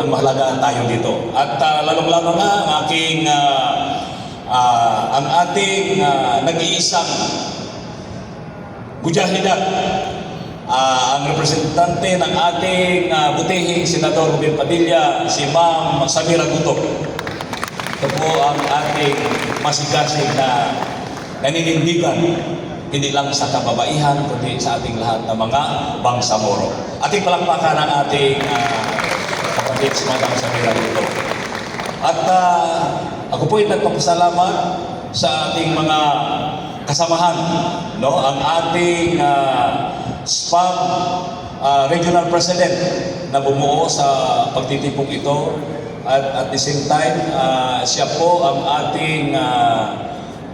ang mahalaga tayo dito. At lalong-lalo na ang ating nag-iisang mujahidin, ang representante ng ating butihing Senador Robin Padilla, si Ma'am Samira Gutok. Ito po ang ating masigasig na naninindigan, hindi lang sa kababaihan, kundi sa ating lahat ng mga bangsamoro. Ating palakpakan ang ating kapatid si Ma'am Samira Gutok. At ako po ay nagpapasalamat sa ating mga kasamahan, no? Ang ating SPAM Regional President na bumuo sa pagtitipong ito, at the same time siya po ang ating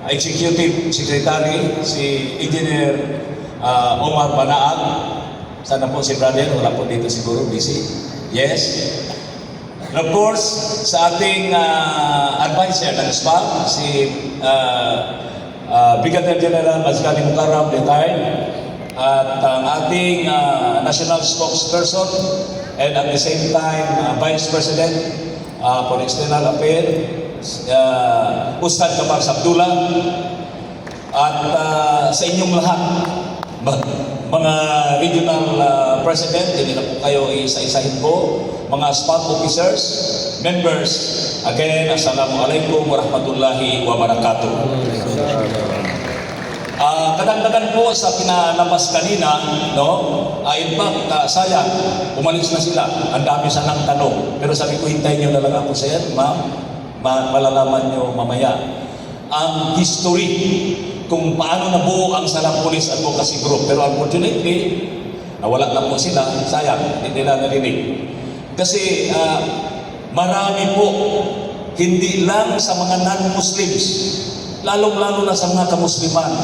Executive Secretary, si Engineer Omar Banaag. Sana po si brother, wala po dito siguro, busy. Yes. And of course, sa ating advisor ng SPAM, si Brigadier General Mazgali Mukarram, retired, at ang ating national spokesperson and at the same time Vice President for External Affairs, Ustad Kamar Sabdullah, at sa inyong lahat, mga regional president, hindi na po kayo isa-isahin po, mga SPAM officers, members, again, Assalamualaikum warahmatullahi wabarakatuh. Kadagdagan po sa pinalabas kanina, no? In fact, sayang, umalis na sila. Ang dami sanang tanong. Pero sabi ko, hintayin nyo na lang ako sa yan, ma'am. Malalaman nyo mamaya ang history kung paano nabuo ang Salam Police Advocacy Group. Pero unfortunately, nawala na po sila. Sayang, hindi nila narinig. Kasi marami po, hindi lang sa mga non-Muslims, lalong-lalo na sa mga kamusliman.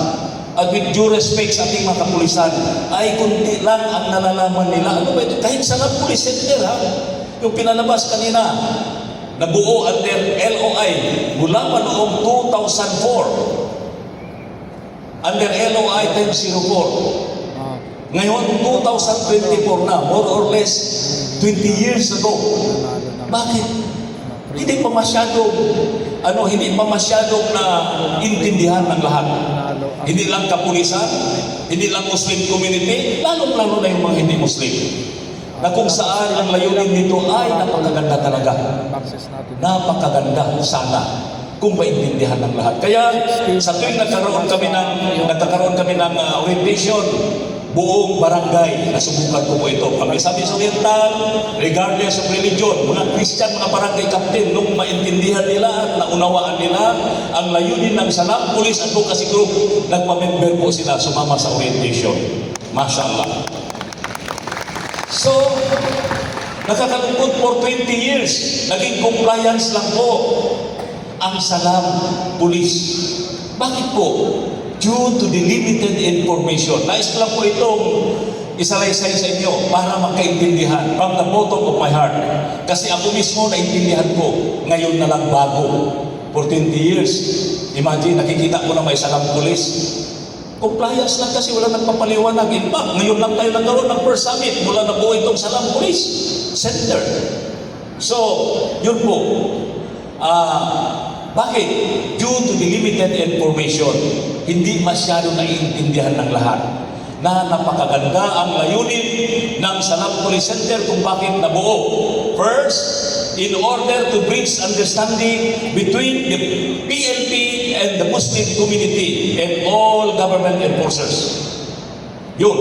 At with due respect sa ating mga kapulisan, ay kunti lang ang nalalaman nila. Ano ba ito? Kahit sa Police Center, ha? Yung pinalabas kanina, nabuo under LOI mula pa noong 2004. Under LOI 1004. Ngayon, 2024 na, more or less 20 years ago. Bakit? Hindi pa masyadong na intindihan ng lahat. Hindi lang kapulisan, hindi lang Muslim community, lalong-lalo na yung mga hindi Muslim. Na kung saan ang layunin nito ay napakaganda talaga. Napakaganda sana kung maintindihan ng lahat. Kaya sa tuwing nagkakaroon kami ng orientation, buong barangay, nasubukan ko po ito. Kami sa Oriental, regardless of religion, mga Christian, mga barangay captain, nung maintindihan nila at naunawaan nila ang layunin ng Salam Police Advocacy Group, nagpamember po sila, sumama sa orientation. Mashallah. So, nakakalungkot for 20 years, naging compliance lang po ang Salam Police. Bakit po? Due to the limited information. Nais ko lang po itong isalaysay sa inyo para magkaintindihan from the bottom of my heart. Kasi ako mismo naintindihan ko, ngayon na lang bago. For 20 years. Imagine, nakikita ko na may Salam Police. Compliance lang kasi wala nagpapaliwanag. In fact, ngayon lang tayo nagkaroon ng first summit mula na buo itong Salam Police Center. So, yun po. Bakit? Due to the limited information, hindi masyado naiintindihan ng lahat na napakaganda ang layunin ng Salam Police Center kung bakit nabuo. First, in order to bridge understanding between the PNP and the Muslim community and all government enforcers. Yun.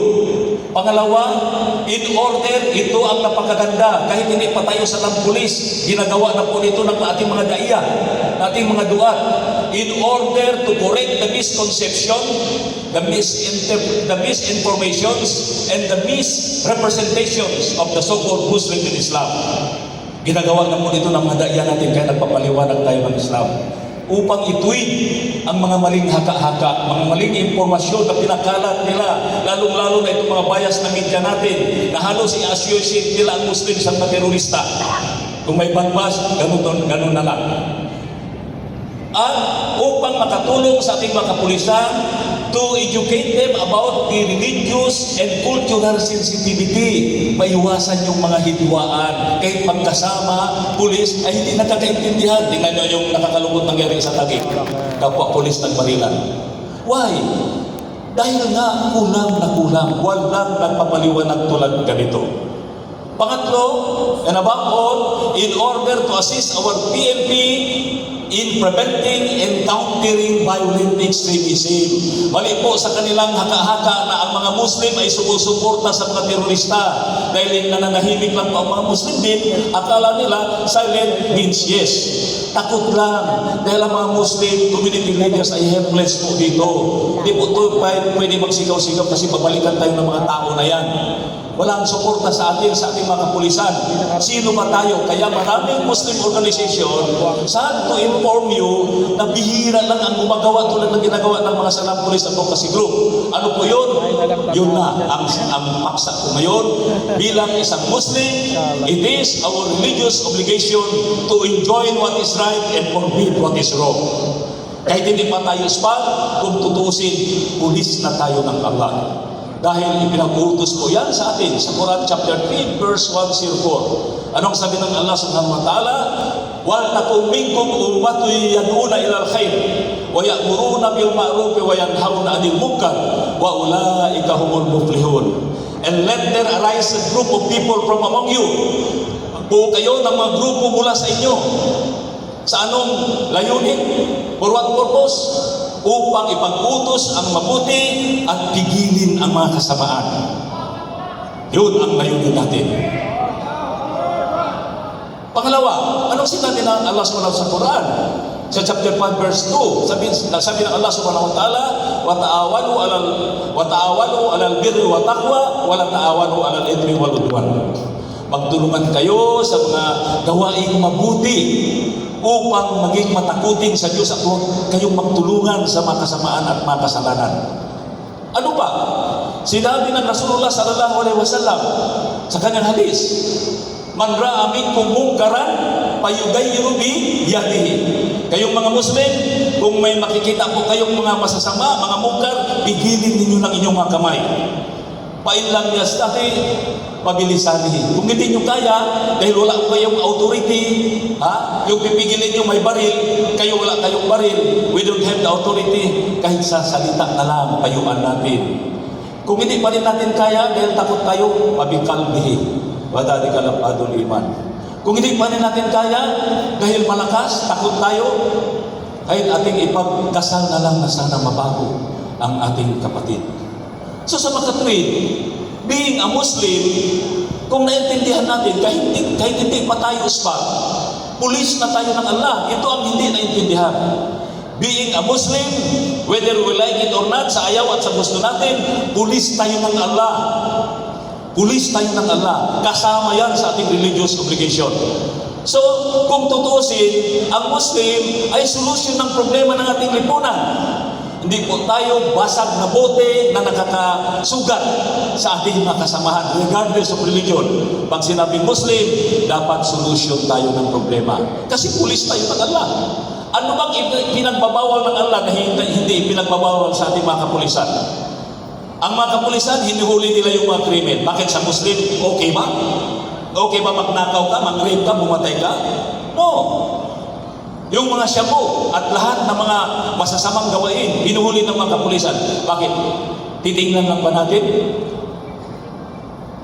Pangalawa, in order, ito ang napakaganda. Kahit hindi pa tayo Salam Police, ginagawa na po nito ng ating mga daiya, ating mga duat. In order to correct the misconception, the misinformations, and the misrepresentations of the so-called Muslim in Islam. Ginagawa na po nito ng mga daiya natin, kaya nagpapaliwanag tayo ng Islam. Upang ituwid ang mga maling haka-haka, mga maling impormasyon na pinakalat nila, lalong-lalo na itong mga bias na media natin, na halos i-associate nila ang Muslim sa mga terorista. Kung may banbas, ganun na lang. At upang makatulong sa ating mga kapulisan, to educate them about the religious and cultural sensitivity. Maiwasan yung mga hidwaan. Kahit pagkasama, pulis, ay hindi nakakaintindihan. Tingnan nyo yung nakakalungkot nangyari sa Taguig. Kapwa pulis nagparilan. Why? Dahil nga kulang na kulang. Walang nagpapaliwanag tulad ganito. Pangatlo, and above all, in order to assist our PNP in preventing and countering violent extremism. Mali po sa kanilang haka-haka na ang mga Muslim ay sumusuporta sa mga terorista. Dahil nananahimik lang po ang mga Muslim din, akala nila silent means yes. Takot lang. Dahil ang mga Muslim community leaders ay helpless po dito. Hindi po ito pwede magsigaw-sigaw kasi babalikan tayo ng mga tao na yan. Walang suporta sa atin, sa ating mga kapulisan. Sino ba tayo? Kaya maraming Muslim organization, sad to inform you na bihira lang ang gumagawa tulad ng ginagawa ng mga Salam Police Advocacy Group. Ano po yun? Yun na ang paksa ko ngayon. Bilang isang Muslim, it is our religious obligation to enjoin what is right and forbid what is wrong. Kahit hindi pa tayo spag, kung tutusin, pulis na tayo ng Allah. Dahil ipinag-utos po yan sa atin sa Quran chapter 3 verse 104. Anong sabi ng Allah subhanahu wa ta'ala? Wal takum minkum ummatun yad'una ilal khair wa ya'muruna bil ma'ruf wa yanhauna 'anil munkar wa ulaika humul muflihun. And let there arise a group of people from among you. Magbuo kayo ng mga grupo mula sa inyo. Sa anong layunin? For what purpose? Upang ipag-utos ang mabuti at pigilin ang mga kasamaan. Yun ang layunin natin. Pangalawa, anong sinabi ng Allah subhanahu sa Quran? Sa chapter 5 verse 2, sabi ng Allah subhanahu wa ta'ala, wa ta'awanu 'alal birri wa taqwa wa la ta'awanu 'alal ithmi wal 'udwan. Magtulungan kayo sa mga gawaing mabuti upang maging matakutin sa Diyos at huwag kayong magtulungan sa mga kasamaan at mga kasalanan. Ano pa? Sinabi ng Rasulullah sallallahu alaihi wasallam sa kanyang hadis, man ra'a minkum munkaran fayughayyiru bi yadihi. Kayong mga Muslim, kung may makikita po kayong mga masasama, mga mungkar, pigilin ninyo ng inyong mga kamay. Pa in lam yastati pabilisanihi. Kung hindi nyo kaya, dahil wala kayong authority, yung pipigilin nyo may baril, kayo wala kayong baril, we don't have the authority, kahit sa salita na lang, payuan natin. Kung hindi pa rin natin kaya, dahil takot tayo, pabikalbihi, wadadika lapadul iman. Kung hindi pa rin natin kaya, dahil malakas, takot tayo, kahit ating ipagdasal na lang na sana mabago ang ating kapatid. So sa makatwid, being a Muslim, kung naintindihan natin, kahit hindi pa tayo spag, pulis na tayo ng Allah, ito ang hindi naintindihan. Being a Muslim, whether we like it or not, sa ayaw at sa gusto natin, pulis tayo ng Allah. Pulis tayo ng Allah. Kasama yan sa ating religious obligation. So, kung tutusin, ang Muslim ay solusyon ng problema ng ating lipunan. Hindi po tayo basag na bote na nakakasugat sa ating mga kasamahan, regardless of religion. Pag sinabing Muslim, dapat solusyon tayo ng problema. Kasi pulis tayo ng Allah. Ano bang pinagbabawal ng Allah na hindi pinagbabawal sa ating mga kapulisan? Ang mga kapulisan, hinihuli nila yung mga krimen. Bakit sa Muslim, okay ba? Okay ba magnakaw ka, mag-rape ka, bumatay ka? No. Yung mga shabu at lahat ng mga masasamang gawain, hinuhuli ng mga kapulisan. Bakit? Titingnan lang ba natin?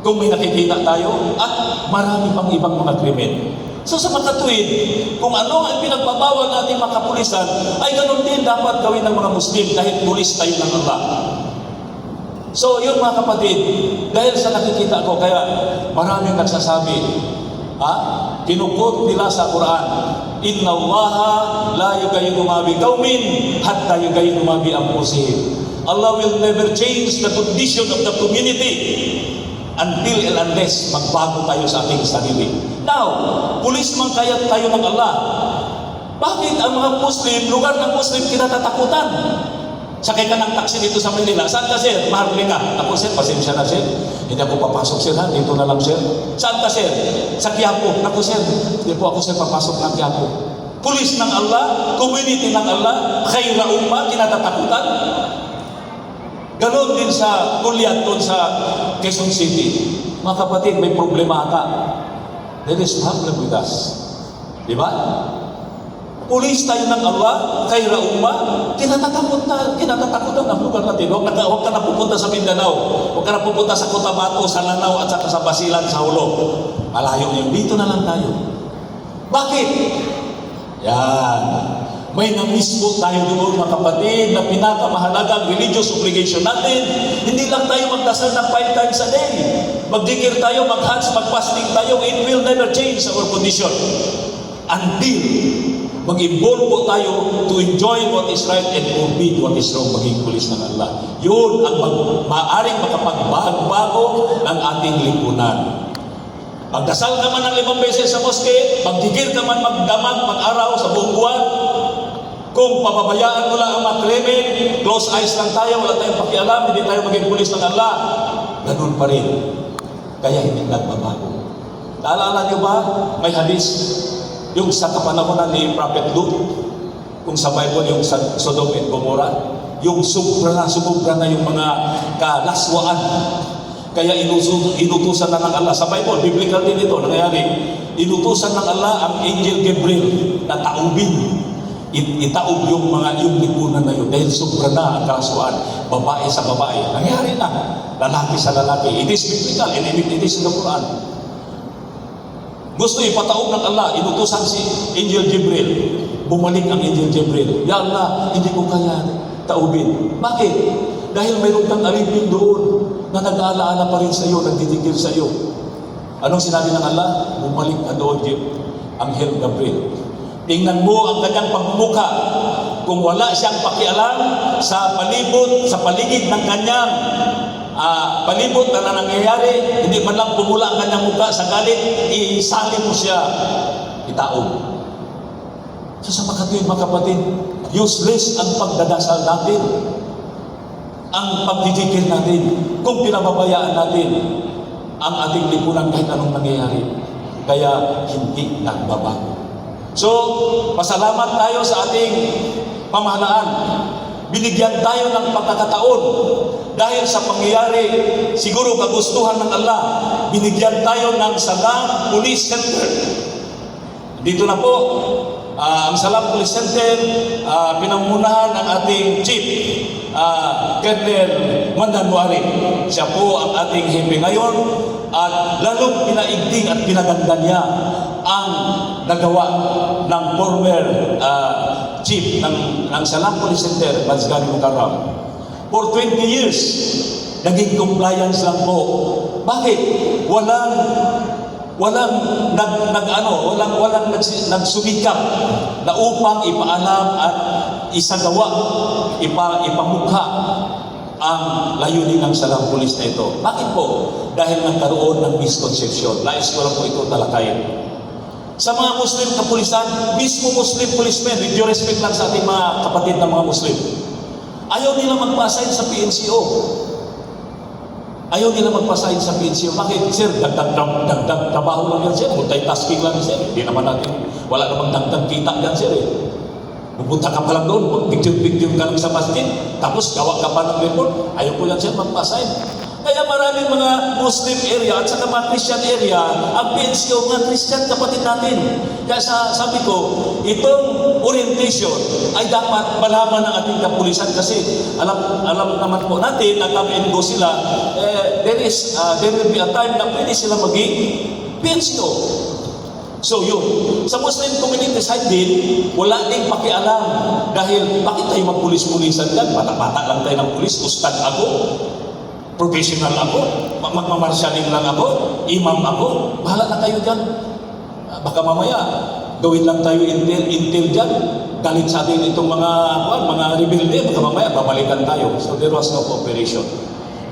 Kung may nakikita tayo, at marami pang ibang mga krimen. So sa makatwid, kung ano ang pinagbabawal natin mga kapulisan, ay ganun din dapat gawin ng mga Muslim dahil pulis tayo ng Allah. So yun mga kapatid, dahil sa nakikita ko, kaya maraming nagsasabi, kinukot nila sa Quran, Inna Allaha la yughayyiru ma biqaumin hatta yughayyiru ma bi anfusihim. Allah will never change the condition of the community until and unless magbago tayo sa ating sarili. Now, pulis man kaya tayo ng Allah. Bakit ang mga Muslim, lugar ng Muslim kinatatakutan? Sakay ka ng taxi dito sa Manila. Saan ka, sir? Maharli ka. Ako, sir, pasensya na, sir. Hindi ako papasok, sir, ha? Dito na lang, sir. Saan ka, sir? Sa Quiapo. Ako, sir. Hindi po ako, sir, papasok ng Quiapo. Pulis ng Allah, community ng Allah, khaira umma, kinatatakutan. Ganon din sa Kulyat doon sa Quezon City. Mga kapatid, may problema ata. There is problem with us. Di ba? Pulis tayo ng Allah, kay Rauma, kinatatakutan ang lugar natin. Huwag ka na pupunta sa Mindanao, huwag ka na pupunta sa Cotabato, sa Lanao, at saka sa Basilan, sa Hulo. Malayo yun. Dito na lang tayo. Bakit? Yan. May na-miss po tayo doon, mga kapatid, na pinakamahalagang religious obligation natin. Hindi lang tayo magdasal ng 5 times a day. Magdikir tayo, mag-hajj, mag-fasting tayo. It will never change our condition. Until mag-involve po tayo to enjoy what is right and forbid what is wrong, maging pulis ng Allah. Yun ang maaaring makapagbago ng ating lipunan. Magdasal ka man ng 5 beses sa moske, magdikir ka man magdamag, mag-araw sa buong buwan. Kung pababayaan mo lang ang mga krimen, close eyes lang tayo, wala tayong pakialam, hindi tayo maging pulis ng Allah, ganun pa rin. Kaya hindi nagbabago. Naalala niyo ba, may hadis, yung sa kapanahonan ni Prophet Lut, kung sa Bible, yung sa Sodom and Gomorrah, yung sumubra na yung mga kalaswaan. Kaya inutusan na ng Allah. Sa Bible, biblical din ito, nangyayari. Inutusan ng Allah ang Angel Gabriel na taubin. Itaob yung lipunan na yun dahil sobra na ang kalaswaan, babae sa babae. Nangyari na, lalaki sa lalaki. It is biblical and it is in the Quran. Gusto ipataob ng Allah, inutusan si Angel Gabriel. Bumalik ang Angel Gabriel. Ya Allah, hindi ko kaya taubin. Bakit? Dahil mayroon kang alipin doon na nag-aalaala pa rin sa iyo, nagtitigil sa iyo. Anong sinabi ng Allah? Bumalik ka doon, Angel Gabriel. Tingnan mo ang kanyang pagmumukha. Kung wala siyang pakialam sa paligid ng kanyang palibot na nangyayari, hindi man lang pumula ang kanyang mukha sa galit, isali mo siya, itaob. So sa mga kapatid, useless ang pagdadasal natin, ang pagdidikir natin, kung pinababayaan natin ang ating lipunan kahit anong nangyayari. Kaya hindi nagbabago. So, pasalamat tayo sa ating pamahalaan. Binigyan tayo ng pagkakataon dahil sa pangyayari, siguro kagustuhan ng Allah, binigyan tayo ng Salam Police Center. Dito na po, ang Salam Police Center, pinangunahan ng ating Chief, Colonel Mandanuari. Siya po ang ating hepe ngayon at lalong pinaigting at pinaganda niya ang nagawa ng former chief ng Salam Police Center, Mazgani Mukarram. For 20 years, naging compliance lang po. Bakit? Walang nagsumikap na upang ipaalam at isagawa, ipamukha ang layunin ng Salam Police na ito. Bakit po? Dahil nagkaroon ng misconception. Nais ko lang po ito talakayin. Sa mga Muslim kapulisan, mismo Muslim policemen, with due respect lang sa ating mga kapatid na mga Muslim, ayaw nila magpa-assign sa PNCO. Ayaw nila magpa-assign sa PNCO. Bakit? Sir, dagdag trabaho lang yan, sir. Multitasking lang yan, sir. Hindi naman natin, wala namang dagdag kita yan, sir. Pupunta ka pa lang doon, picture-picture ka lang sa masjid, tapos gawa ka pa ng report. Ayaw ko yan, sir, magpa-assign. Kaya maraming mga Muslim area at saka mga Christian area, ang PNCO, mga Christian kapatid natin. Kaya sabi ko, itong orientation ay dapat malaman ng ating kapulisan kasi alam naman po natin na come and go sila, there will be a time na pwede sila maging PNCO. So yun, sa Muslim community side din, wala ding pakialam dahil bakit tayo magpulis-pulisan yan? Bata-bata lang tayo ng pulis, ustad ako, professional ako, magmamarsyaling lang ako, imam ako, bahala na kayo dyan. Baka mamaya, gawin lang tayo intel dyan, galit sa atin itong mga rebelde, baka mamaya babalikan tayo. So there was no cooperation.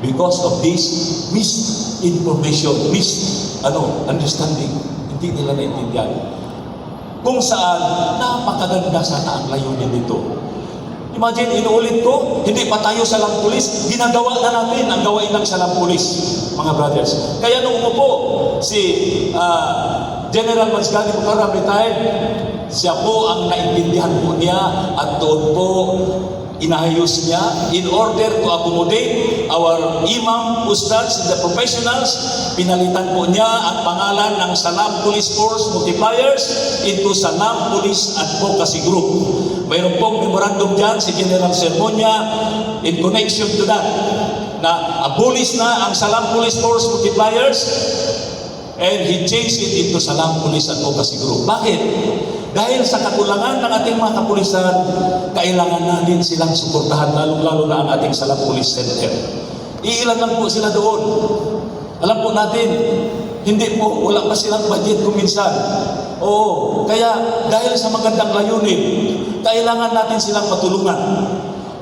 Because of this misinformation, understanding, hindi nila naintindihan. Kung saan, napakaganda sana ang layunin nito. Imagine, inuulit ko, hindi pa tayo Salam Police, ginagawa na natin ang gawain ng Salam Police, mga brothers. Kaya nung umupo, si General Mazgani Mukarram retired, siya po ang naintindihan po niya at doon po inayos niya in order to accommodate our imam, ustads, and the professionals. Pinalitan po niya ang pangalan ng Salam Police Force Multipliers into Salam Police Advocacy Group. Mayroon pong memorandum dyan si General Sermonia in connection to that, na abolish na ang Salam Police Force Multipliers and he changed it into Salam Police Advocacy Group. Bakit? Dahil sa kakulangan ng ating mga kapulisan, kailangan natin silang suportahan, lalong-lalo na ang ating Salam Police Center. Iilan lang po sila doon. Alam po natin, hindi po, wala pa silang budget kuminsan. Oo, kaya dahil sa magandang layunin, kailangan natin silang matulungan.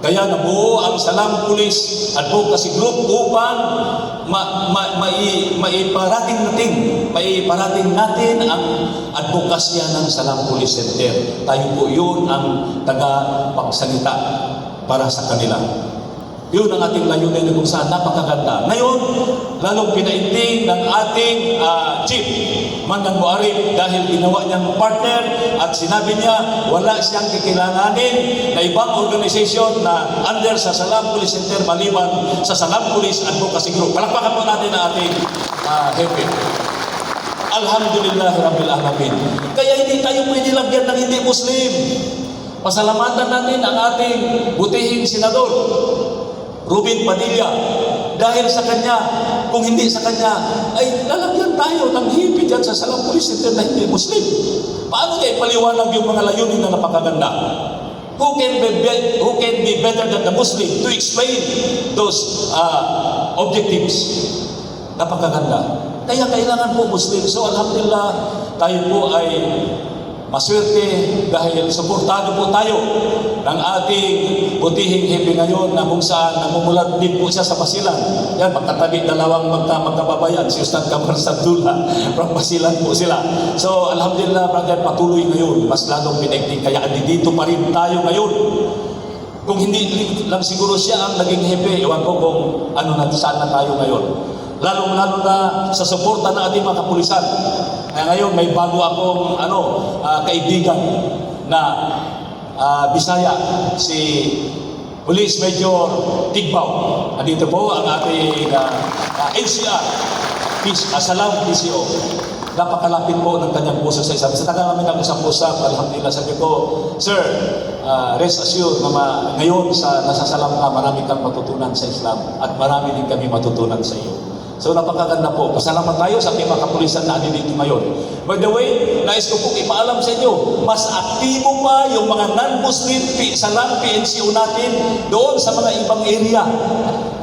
Kaya nabuo ang Salam Police Advocacy Group upang maiparating natin ang advokasya ng Salam Police Center. Tayo po yun ang tagapagsalita para sa kanila. Yun ang ating layunin kung saan napakaganda. Ngayon, lalong pinainting ng ating Chief Manang Muarif dahil ginawa niyang partner at sinabi niya wala siyang kikilalanin na ibang organisasyon na under sa Salam Police Center maliban sa Salam Police Advocacy Group. Palakpakan po natin ang ating hepe. Alhamdulillah Rabbil Alamin. Kaya hindi tayo pwede lagyan ng hindi Muslim. Pasalamatan natin ang ating butihing senador Robin Padilla. Dahil sa kanya, kung hindi sa kanya, ay lalagyan tayo ng hipi dyan sa Salam Police Center na hindi Muslim. Paano niya ipaliwanag yung mga layunin na napakaganda? Who can be better than the Muslim to explain those objectives? Napakaganda. Kaya kailangan po Muslim. So alhamdulillah, tayo po ay maswerte dahil suportado po tayo ng ating butihing hepe ngayon na kung saan namumulat din po siya sa Basilan. Yan, magkatabi dalawang magkababayan, si Ustad Kamar Sabdullah from Basilan po sila. So, alhamdulillah, brother, patuloy ngayon, mas lalong pinigting, kaya dito pa rin tayo ngayon. Kung hindi lang siguro siya ang naging hepe, ewan ko kung saan na tayo ngayon. Lalong-lalo na sa suporta ng ating mga kapulisan. Kaya ngayon, may bago akong kaibigan na Bisaya, si Police Major Tigbaw. Andito po ang ating NCR, Salam PCO. Napakalapit po ng kanyang puso sa isa. Sa tagal namin ang usap-usap, alhamdulillah, sabi ko, Sir, rest assured na ngayon nasa Salam ka, marami kang matutunan sa Islam at marami din kami matutunan sa iyo. So napakaganda po. Pasalamat tayo sa ating mga kapulisan na dito ngayon. By the way, nais ko pong ipaalam sa inyo, mas aktibo pa yung mga non-Muslim Salam PNCO natin doon sa mga ibang area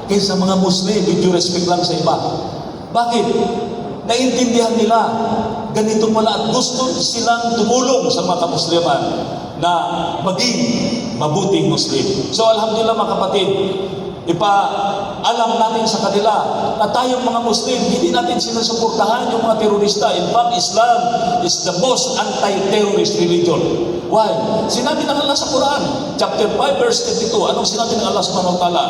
kaysa mga Muslim, with due respect lang sa iba. Bakit? Naintindihan nila, ganito pala at gusto silang tumulong sa mga kamusliman na maging mabuting Muslim. So alhamdulillah mga kapatid, ipaalam natin sa kanila na tayong mga Muslim, hindi natin sinusuportahan yung mga terorista. In fact, Islam is the most anti-terrorist religion. Why? Sinabi ng Allah sa Quran, chapter 5, verse 22. Anong sinabi ng Allah subhanahu wa ta'ala?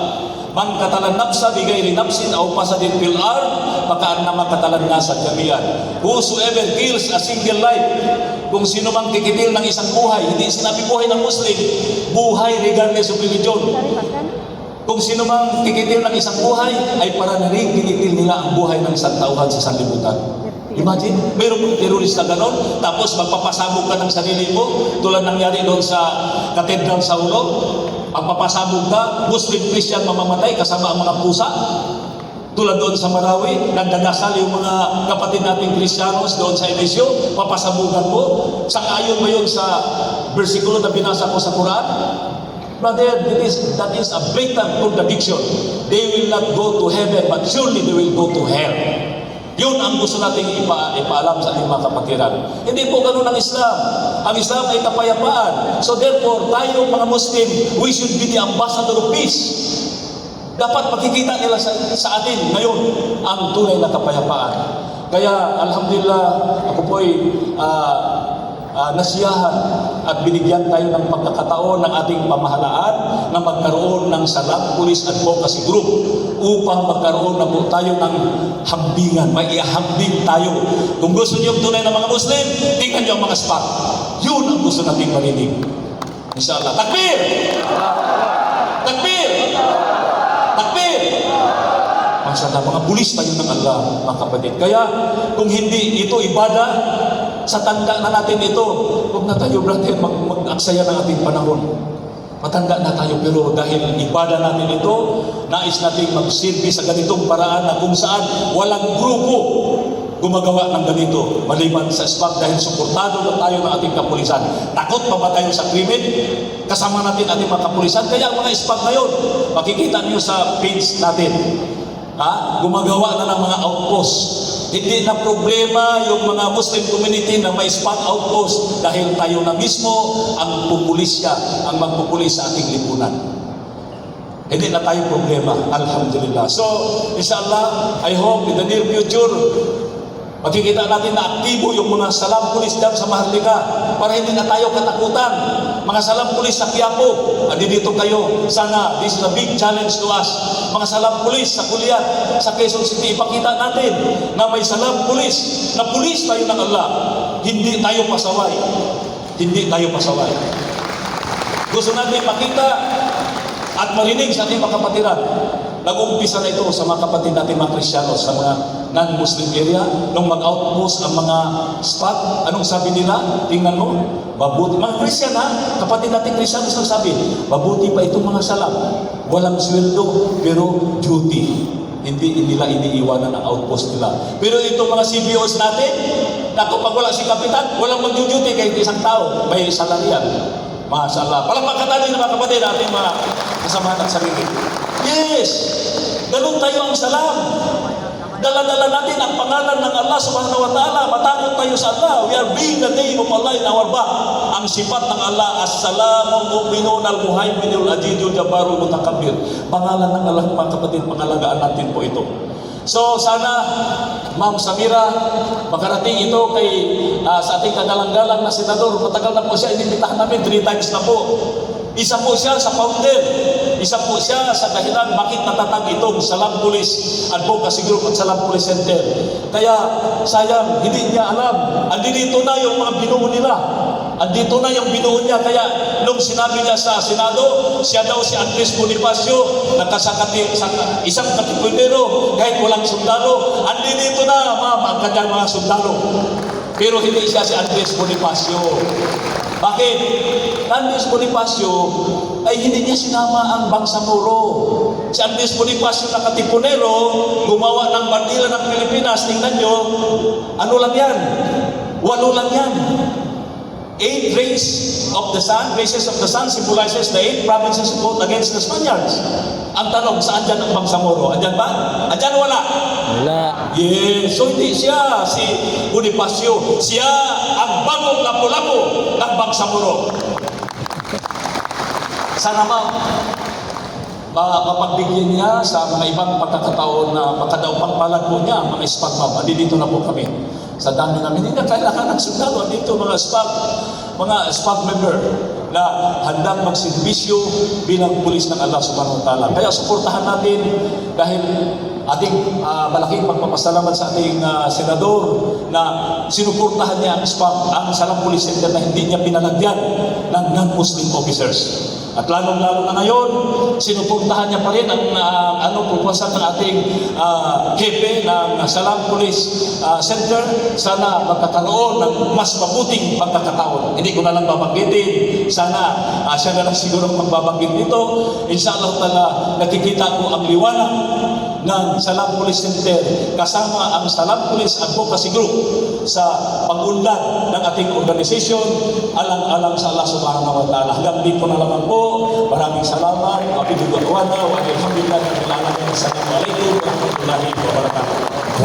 Man katalan nafsa bigayri nafsin aw pasadin fil ard, pakaannama katalan nasa jami'an. Whosoever kills a single life, kung sino mang kikitil ng isang buhay, hindi sinabi buhay ng Muslim, buhay regardless of religion. Kung sino mang kikitil ng isang buhay, ay para na rin kinitil nila ang buhay ng isang tauhan sa sanlibutan. Imagine, mayroon mong terorista ganon, tapos magpapasabog ka ng sarili mo, tulad nangyari doon sa Cathedral sa Ulo, magpapasabog ka, Muslim Christian mamamatay kasama ang mga pusa. Tulad doon sa Marawi, nagdadasal yung mga kapatid nating Kristiyanos doon sa Eliseo, papasabugan mo. Sang-ayon mo yun sa versikulo na binasa ko sa Quran? Brother, that is a blatant contradiction. They will not go to heaven, but surely they will go to hell. Yun ang gusto nating ipaalam sa ating mga kapatiran. Hindi po ganun ang Islam. Ang Islam ay kapayapaan. So therefore, tayo mga Muslim, we should be the ambassador of peace. Dapat makikita nila sa atin ngayon ang tunay na kapayapaan. Kaya, alhamdulillah, ako po'y nasiyahan at binigyan tayo ng pagkakataon ng ating pamahalaan na magkaroon ng Salam Police Advocacy Group upang magkaroon na po tayo ng hambingan, maihambing tayo. Kung gusto niyo tunay na mga Muslim, tingnan niyo ang mga spot. Yun ang gusto nating marinig. Inshallah. Takbir! Takbir! Takbir! Mashallah, mga pulis tayo ng Allah, mga kapatid. Kaya, kung hindi ito ibadah, sa tanda na natin ito, huwag na tayo, brother, mag-aksaya ng ating panahon. Matanda na tayo, pero dahil ibadah natin ito, nais natin magsilbi sa ganitong paraan na kung saan walang grupo gumagawa ng ganito, maliban sa SPAC dahil suportado na tayo ng ating kapulisan. Takot pa ba tayo sa krimen? Kasama natin ating mga kapulisan. Kaya ang mga SPAC ngayon, makikita niyo sa page natin, gumagawa na ng mga outpost. Hindi na problema yung mga Muslim community na may SPAC outpost dahil tayo na mismo ang pupulisya, ang magpupulis sa ating lipunan. Hindi na tayo problema, alhamdulillah. So, inshallah, I hope in the near future, makikita natin na aktibo yung mga salam pulis dyan sa Maharlika para hindi na tayo katakutan. Mga salam pulis sa Quiapo, dito kayo. Sana, this is a big challenge to us. Mga salam pulis sa Kuliat, sa Quezon City, ipakita natin na may salam pulis, na pulis tayo ng Allah. Hindi tayo pasaway. Hindi tayo pasaway. Gusto natin makita at marinig sa ating mga kapatiran. Nag-uumpisa na ito sa mga kapatid natin mga Kristyano sa mga non-Muslim area. Nung mag-outpost ang mga SPAC, anong sabi nila? Tingnan mo, mabuti. Mga Kristiyan kapatid natin Kristyano sabi, mabuti pa itong mga salam. Walang sweldo, pero duty. Hindi nila iniiwanan ang outpost nila. Pero itong mga CBOs natin, na kapag wala si Kapitan, walang mag-duty kahit isang tao. May salarian. Mashallah. Palakpakan natin mga kapatid, ating mga kasamahan at sarili. Yes! Ganun tayo ang salam. Dala-dala natin ang pangalan ng Allah subhanahu wa ta'ala. Matakot tayo sa Allah. We are being the name of Allah in our back. Ang sifat ng Allah, As-salamu mu'minun al-muhayminul ajidul jabbarul mutakabbir. Pangalan ng Allah, mga kapatid, pangalagaan natin po ito. So sana, Ma'am Samira, makarating ito kay sa ating kagalang-galang na senador. Matagal na po siya, inimbitahan namin 3 times na po. Isa po siya sa founder. Isa po siya sa dahilan bakit natatag itong Salam Police Advocacy Group at Salam Police Center. Kaya sayang, hindi niya alam. Andito na yung mga binuo nila. Andito na yung binuo niya. Kaya nung sinabi niya sa Senado, siya daw si Andres Bonifacio, isang katipundero, kahit walang sundalo. Andito na, ma'am, ang kanyang mga sundalo. Pero hindi siya si Andres Bonifacio. Bakit? Andres Bonifacio ay hindi niya sinama ang Bangsamoro. Si Andres Bonifacio na katipunero, gumawa ng bandila ng Pilipinas. Tingnan nyo, ano lang yan? 8 lang yan. 8 races of the sun symbolizes the 8 provinces fought against the Spaniards. Ang tanong, saan dyan ang Bangsamoro? Andyan ba? Andyan wala? Wala. Yes. So hindi siya si Bonifacio. Siya ang bagong lapu-lapu ng Bangsamoro. Sana mapagbigyan niya sa mga ibang pagkakataon na pagkadaupang palad po niya, mga SPAC, ma'am. Dito na po kami. Sa dami namin, hindi na kailangan ng sundalo. Dito mga SPAC member na handang magserbisyo bilang pulis ng Allah subhanahu wa ta'ala. Kaya suportahan natin dahil ating malaking pagpapasalamat sa ating senador na sinuportahan niya ang SPAC, ang Salam Police Center na hindi niya pinalagyan ng non-Muslim officers. At lalong-lalo na ngayon, sinuportahan niya pa rin ang proposal ng ating hepe ng Salam Police Center. Sana magkakaroon ng mas mabuting pagkakataon. Hindi ko na lang babanggitin. Sana siya na lang siguro magbabanggit nito. Inshallah ta'ala, nakikita ko ang liwanag ng Salam Police Center kasama ang Salam Police Advocacy Group sa pag-unlad ng ating organisasyon alang-alang sa Allah subhanahu wa ta'ala. Hanggang dito na lamang po. Maraming salamat. Alhamdulillah. Assalamualaikum warahmatullahi wabarakatuh.